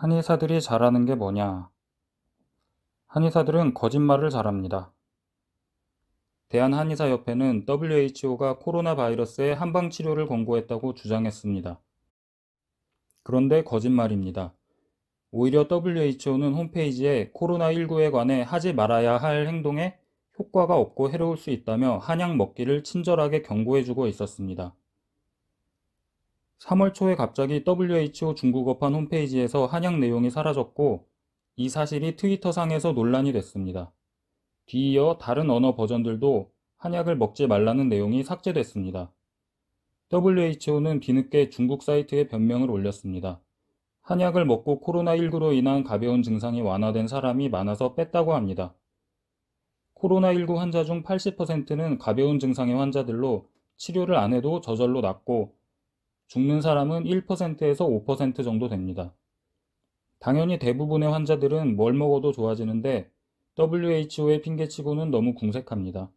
한의사들이 잘하는 게 뭐냐? 한의사들은 거짓말을 잘합니다. 대한한의사협회는 WHO가 코로나 바이러스의 한방 치료를 권고했다고 주장했습니다. 그런데 거짓말입니다. 오히려 WHO는 홈페이지에 코로나19에 관해 하지 말아야 할 행동에 효과가 없고 해로울 수 있다며 한약 먹기를 친절하게 경고해주고 있었습니다. 3월 초에 갑자기 WHO 중국어판 홈페이지에서 한약 내용이 사라졌고, 이 사실이 트위터상에서 논란이 됐습니다. 뒤이어 다른 언어 버전들도 한약을 먹지 말라는 내용이 삭제됐습니다. WHO는 뒤늦게 중국 사이트에 변명을 올렸습니다. 한약을 먹고 코로나19로 인한 가벼운 증상이 완화된 사람이 많아서 뺐다고 합니다. 코로나19 환자 중 80%는 가벼운 증상의 환자들로 치료를 안 해도 저절로 낫고, 죽는 사람은 1%에서 5% 정도 됩니다. 당연히 대부분의 환자들은 뭘 먹어도 좋아지는데 WHO의 핑계치고는 너무 궁색합니다.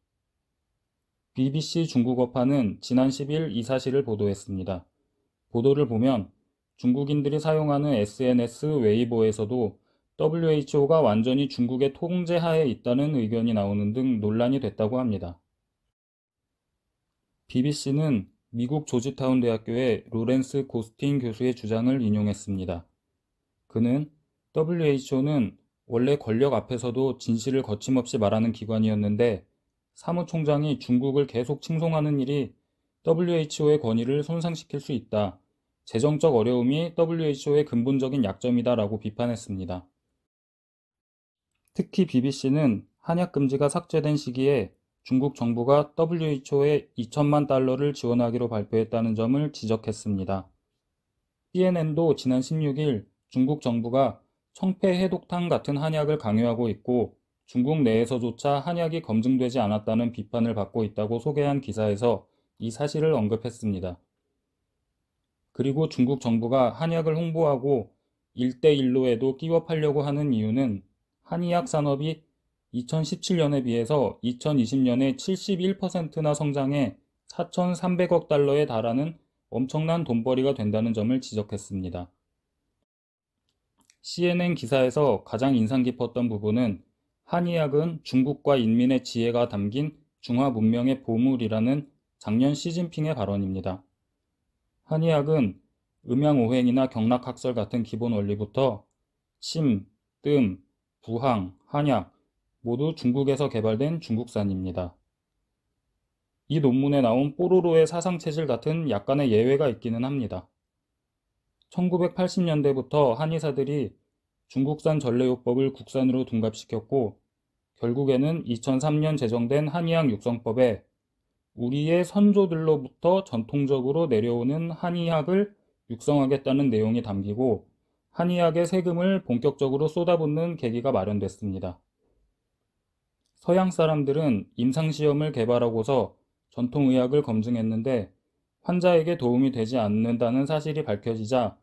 BBC 중국어판은 지난 10일 이 사실을 보도했습니다. 보도를 보면 중국인들이 사용하는 SNS 웨이보에서도 WHO가 완전히 중국의 통제하에 있다는 의견이 나오는 등 논란이 됐다고 합니다. BBC는 미국 조지타운 대학교의 로렌스 고스틴 교수의 주장을 인용했습니다. 그는 WHO는 원래 권력 앞에서도 진실을 거침없이 말하는 기관이었는데 사무총장이 중국을 계속 칭송하는 일이 WHO의 권위를 손상시킬 수 있다. 재정적 어려움이 WHO의 근본적인 약점이다라고 비판했습니다. 특히 BBC는 한약 금지가 삭제된 시기에 중국 정부가 WHO에 2천만 달러를 지원하기로 발표했다는 점을 지적했습니다. CNN도 지난 16일 중국 정부가 청폐해독탕 같은 한약을 강요하고 있고 중국 내에서조차 한약이 검증되지 않았다는 비판을 받고 있다고 소개한 기사에서 이 사실을 언급했습니다. 그리고 중국 정부가 한약을 홍보하고 1대1로에도 끼워 팔려고 하는 이유는 한의학 산업이 2017년에 비해서 2020년에 71%나 성장해 4,300억 달러에 달하는 엄청난 돈벌이가 된다는 점을 지적했습니다. CNN 기사에서 가장 인상 깊었던 부분은 한의학은 중국과 인민의 지혜가 담긴 중화 문명의 보물이라는 작년 시진핑의 발언입니다. 한의학은 음양오행이나 경락학설 같은 기본 원리부터 침, 뜸, 부항, 한약 모두 중국에서 개발된 중국산입니다. 이 논문에 나온 뽀로로의 사상체질 같은 약간의 예외가 있기는 합니다. 1980년대부터 한의사들이 중국산 전래요법을 국산으로 둔갑시켰고 결국에는 2003년 제정된 한의학 육성법에 우리의 선조들로부터 전통적으로 내려오는 한의학을 육성하겠다는 내용이 담기고 한의학의 세금을 본격적으로 쏟아붓는 계기가 마련됐습니다. 서양 사람들은 임상시험을 개발하고서 전통의학을 검증했는데 환자에게 도움이 되지 않는다는 사실이 밝혀지자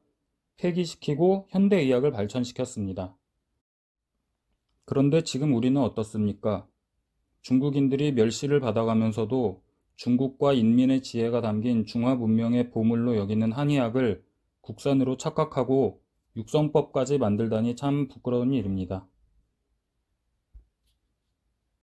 폐기시키고 현대의학을 발전시켰습니다. 그런데 지금 우리는 어떻습니까? 중국인들이 멸시를 받아가면서도 중국과 인민의 지혜가 담긴 중화 문명의 보물로 여기는 한의학을 국산으로 착각하고 육성법까지 만들다니 참 부끄러운 일입니다.